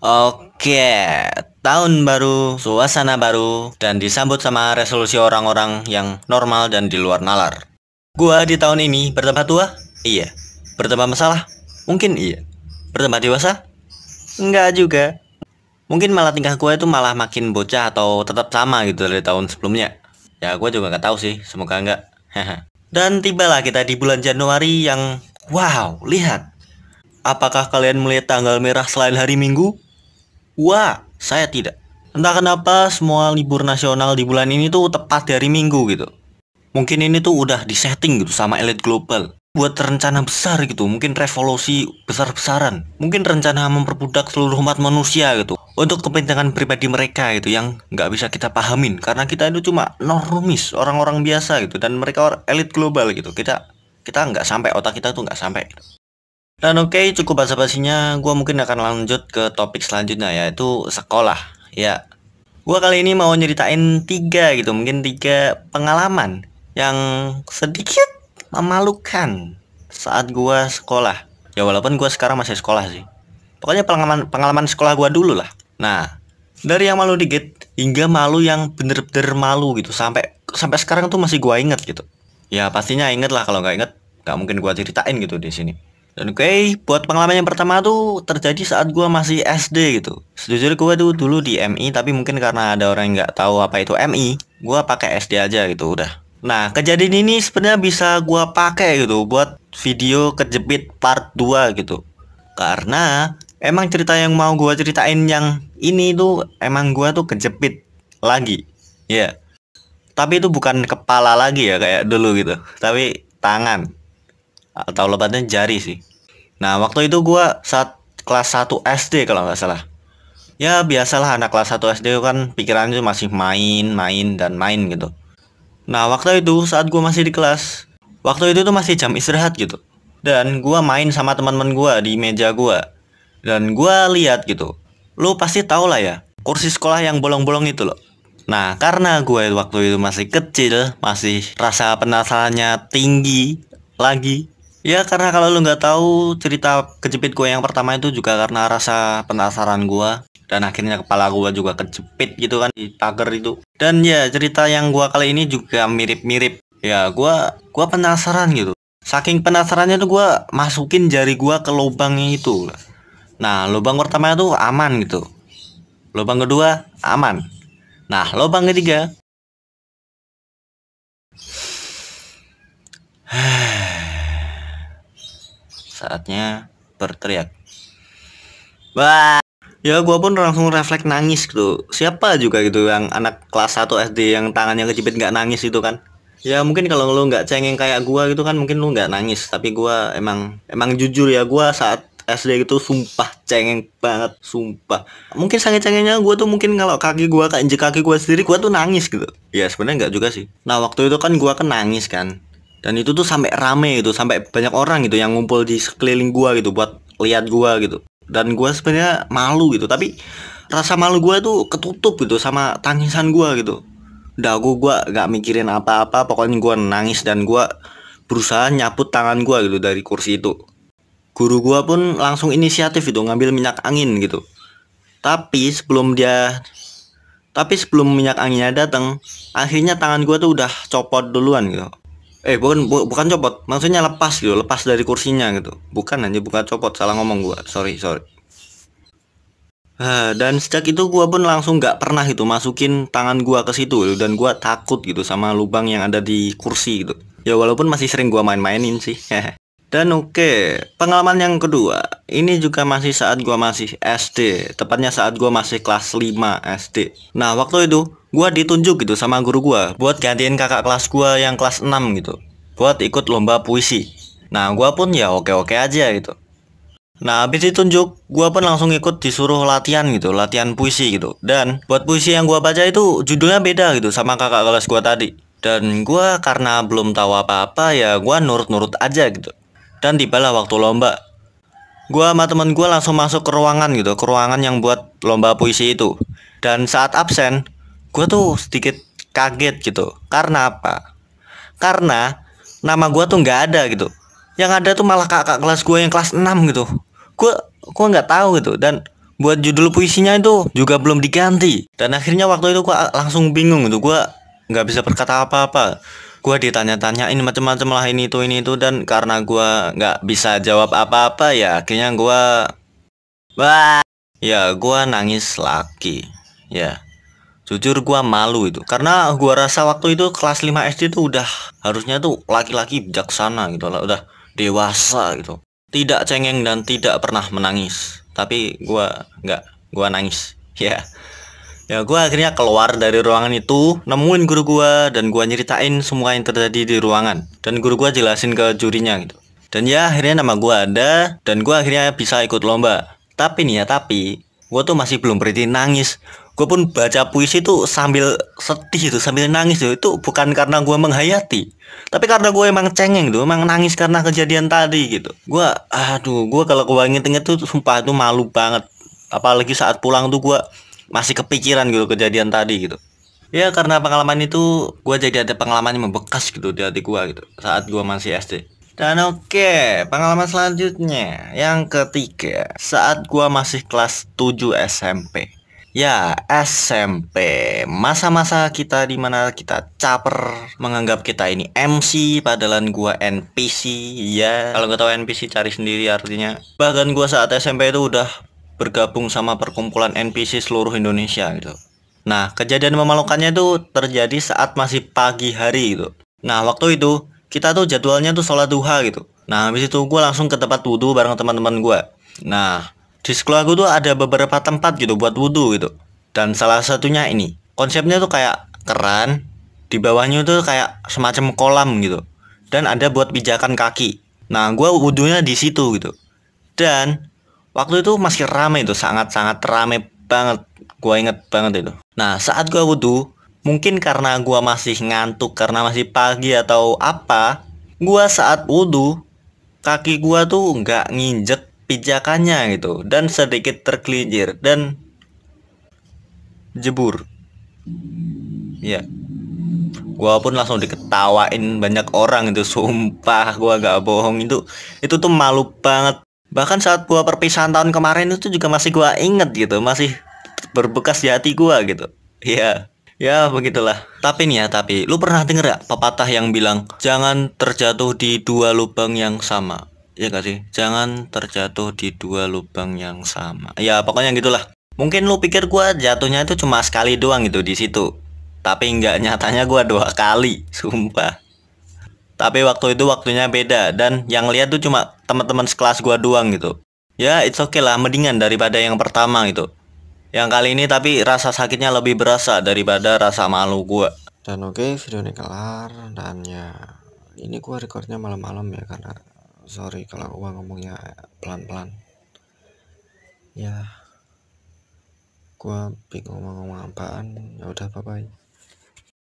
Oke, tahun baru, suasana baru, dan disambut sama resolusi orang-orang yang normal dan di luar nalar. Gua di tahun ini bertambah tua? Iya. Bertambah masalah? Mungkin iya. Bertambah dewasa? Enggak juga. Mungkin malah tingkah gua itu malah makin bocah atau tetap sama gitu dari tahun sebelumnya. Ya gua juga nggak tahu sih, semoga enggak. Dan tibalah kita di bulan Januari yang wow, lihat. Apakah kalian melihat tanggal merah selain hari Minggu? Wah, saya tidak. Entah kenapa semua libur nasional di bulan ini tuh tepat di hari Minggu gitu. Mungkin ini tuh udah disetting gitu sama elit global. Buat rencana besar gitu, mungkin revolusi besar-besaran. Mungkin rencana memperbudak seluruh umat manusia gitu. Untuk kepentingan pribadi mereka gitu, yang nggak bisa kita pahamin. Karena kita itu cuma normis, orang-orang biasa gitu. Dan mereka elit global gitu. Kita nggak sampai, otak kita tuh nggak sampai. Dan oke, cukup basa-basinya. Gue mungkin akan lanjut ke topik selanjutnya, yaitu sekolah. Ya, gue kali ini mau nyeritain tiga gitu, mungkin tiga pengalaman yang sedikit memalukan saat gue sekolah. Ya walaupun gue sekarang masih sekolah sih. Pokoknya pengalaman sekolah gue dulu lah. Nah, dari yang malu dikit hingga malu yang bener-bener malu gitu, sampai sekarang tuh masih gue inget gitu. Ya pastinya inget lah, kalau nggak inget nggak mungkin gue ceritain gitu di sini. Dan oke, buat pengalaman yang pertama tuh terjadi saat gua masih SD gitu. Sejujurnya gua tuh dulu di MI, tapi mungkin karena ada orang yang nggak tahu apa itu MI, gua pakai SD aja gitu udah. Nah, kejadian ini sebenarnya bisa gua pakai gitu buat video kejepit part 2 gitu. Karena emang cerita yang mau gua ceritain yang ini tuh emang gua tuh kejepit lagi. Ya, tapi itu bukan kepala lagi ya kayak dulu gitu, tapi tangan atau lebatnya jari sih. Nah, waktu itu gua saat kelas 1 SD kalau nggak salah. Ya, biasalah anak kelas 1 SD kan pikirannya masih main, main, dan main gitu. Nah, waktu itu saat gua masih di kelas, waktu itu tuh masih jam istirahat gitu. Dan gua main sama teman-teman gua di meja gua. Dan gua lihat gitu. Lu pasti tau lah ya, kursi sekolah yang bolong-bolong itu loh. Nah, karena gue waktu itu masih kecil, masih rasa penasarannya tinggi lagi. Ya, karena kalau lu nggak tahu cerita kejepit gue yang pertama itu juga karena rasa penasaran gue. Dan akhirnya kepala gue juga kejepit gitu kan di pagar itu. Dan ya, cerita yang gue kali ini juga mirip-mirip. Ya, gua penasaran gitu. Saking penasarannya tuh gue masukin jari gue ke lubangnya itu. Nah, lubang pertama itu aman gitu. Lubang kedua aman. Nah, lubang ketiga saatnya berteriak. Wah, ya gua pun langsung refleks nangis gitu. Siapa juga gitu yang anak kelas 1 SD yang tangannya kejepit nggak nangis itu kan? Ya mungkin kalau lu nggak cengeng kayak gua gitu kan mungkin lu nggak nangis. Tapi gua emang jujur ya, gua saat SD gitu sumpah cengeng banget, sumpah. Mungkin sangat cengengnya gua tuh mungkin kalau kaki gua keinjek kaki gua sendiri gua tuh nangis gitu. Ya sebenarnya nggak juga sih. Nah waktu itu kan gua kan nangis kan. Dan itu tuh sampai rame gitu, sampai banyak orang gitu yang ngumpul di sekeliling gua gitu buat lihat gua gitu. Dan gua sebenarnya malu gitu, tapi rasa malu gua tuh ketutup gitu sama tangisan gua gitu. Udah gua gak mikirin apa-apa, pokoknya gua nangis dan gua berusaha nyaput tangan gua gitu dari kursi itu. Guru gua pun langsung inisiatif itu ngambil minyak angin gitu. Tapi sebelum dia tapi sebelum minyak anginnya datang, akhirnya tangan gua tuh udah copot duluan gitu. Bukan copot, maksudnya lepas gitu, lepas dari kursinya gitu. Bukan copot, salah ngomong gua. Sorry. Dan sejak itu gua pun langsung nggak pernah itu masukin tangan gua ke situ gitu. Dan gua takut gitu sama lubang yang ada di kursi gitu. Ya walaupun masih sering gua main-mainin sih. Dan oke, pengalaman yang kedua, ini juga masih saat gua masih SD, tepatnya saat gua masih kelas 5 SD. Nah, waktu itu gua ditunjuk gitu sama guru gua buat gantiin kakak kelas gua yang kelas 6 gitu, buat ikut lomba puisi. Nah, gua pun ya oke-oke aja gitu. Nah, habis ditunjuk, gua pun langsung ikut disuruh latihan gitu, latihan puisi gitu. Dan buat puisi yang gua baca itu judulnya beda gitu sama kakak kelas gua tadi. Dan gua karena belum tahu apa-apa ya gua nurut-nurut aja gitu. Dan tibalah waktu lomba. Gua sama temen gua langsung masuk ke ruangan gitu, ke ruangan yang buat lomba puisi itu. Dan saat absen, gua tuh sedikit kaget gitu. Karena apa? Karena nama gua tuh nggak ada gitu. Yang ada tuh malah kakak kelas gua yang kelas 6 gitu. Gua nggak tahu gitu. Dan buat judul puisinya itu juga belum diganti. Dan akhirnya waktu itu gua langsung bingung gitu, gua nggak bisa berkata apa-apa. Gua ditanya-tanyain macam-macam lah, ini itu, dan karena gua nggak bisa jawab apa-apa ya akhirnya gua nangis lagi. Ya, jujur gua malu itu karena gua rasa waktu itu kelas 5 SD tuh udah harusnya tuh laki-laki bijaksana gitu lah, udah dewasa gitu. Tidak cengeng dan tidak pernah menangis. Tapi gua nangis. Ya. Ya gua akhirnya keluar dari ruangan itu, nemuin guru gua dan gua nyeritain semua yang terjadi di ruangan. Dan guru gua jelasin ke jurinya gitu. Dan ya akhirnya nama gua ada dan gua akhirnya bisa ikut lomba. Tapi nih ya, gua tuh masih belum berhenti nangis. Gue pun baca puisi tuh sambil sedih itu, sambil nangis tuh. Itu bukan karena gue menghayati, tapi karena gue emang cengeng tuh, emang nangis karena kejadian tadi gitu. Gue kalau gue inget-inget tuh sumpah itu malu banget. Apalagi saat pulang tuh gue masih kepikiran gitu kejadian tadi gitu. Ya karena pengalaman itu gue jadi ada pengalaman yang membekas gitu di hati gue gitu saat gue masih SD. Dan oke, pengalaman selanjutnya yang ketiga saat gue masih kelas 7 SMP. Ya, SMP, masa-masa kita dimana kita caper, menganggap kita ini MC, padahal gua NPC. Ya, kalau nggak tahu NPC cari sendiri artinya. Bahkan gua saat SMP itu udah bergabung sama perkumpulan NPC seluruh Indonesia gitu. Nah, kejadian memalukannya itu terjadi saat masih pagi hari gitu. Nah, waktu itu kita tuh jadwalnya tuh sholat duha gitu. Nah, habis itu gua langsung ke tempat wudhu bareng teman-teman gua. Nah, di sekolah gue tuh ada beberapa tempat gitu buat wudhu gitu. Dan salah satunya ini, konsepnya tuh kayak keran, di bawahnya tuh kayak semacam kolam gitu. Dan ada buat pijakan kaki. Nah, gue wudhunya di situ gitu. Dan waktu itu masih rame itu, sangat-sangat rame banget. Gue inget banget itu. Nah, saat gue wudhu, mungkin karena gue masih ngantuk karena masih pagi atau apa, gue saat wudhu kaki gue tuh nggak nginjek pijakannya gitu dan sedikit tergelincir dan jebur. Ya, gua pun langsung diketawain banyak orang itu, sumpah gua gak bohong, itu tuh malu banget. Bahkan saat gua perpisahan tahun kemarin itu juga masih gua inget gitu, masih berbekas di hati gua gitu. Ya, ya begitulah. Tapi lu pernah denger gak pepatah yang bilang jangan terjatuh di dua lubang yang sama? Ya gak sih? Jangan terjatuh di dua lubang yang sama. Ya pokoknya gitulah. Mungkin lu pikir gua jatuhnya itu cuma sekali doang gitu di situ. Tapi nggak, nyatanya gua 2 kali, sumpah. Tapi waktu itu waktunya beda dan yang lihat tuh cuma teman-teman sekelas gua doang gitu. Ya it's okay lah, mendingan daripada yang pertama gitu. Yang kali ini tapi rasa sakitnya lebih berasa daripada rasa malu gua. Dan oke, video ini kelar. Dan ya ini gua recordnya malam-malam ya, karena sorry kalau gua ngomongnya pelan-pelan ya, gua bingung mau ngomong apaan. Ya udah, bye bye.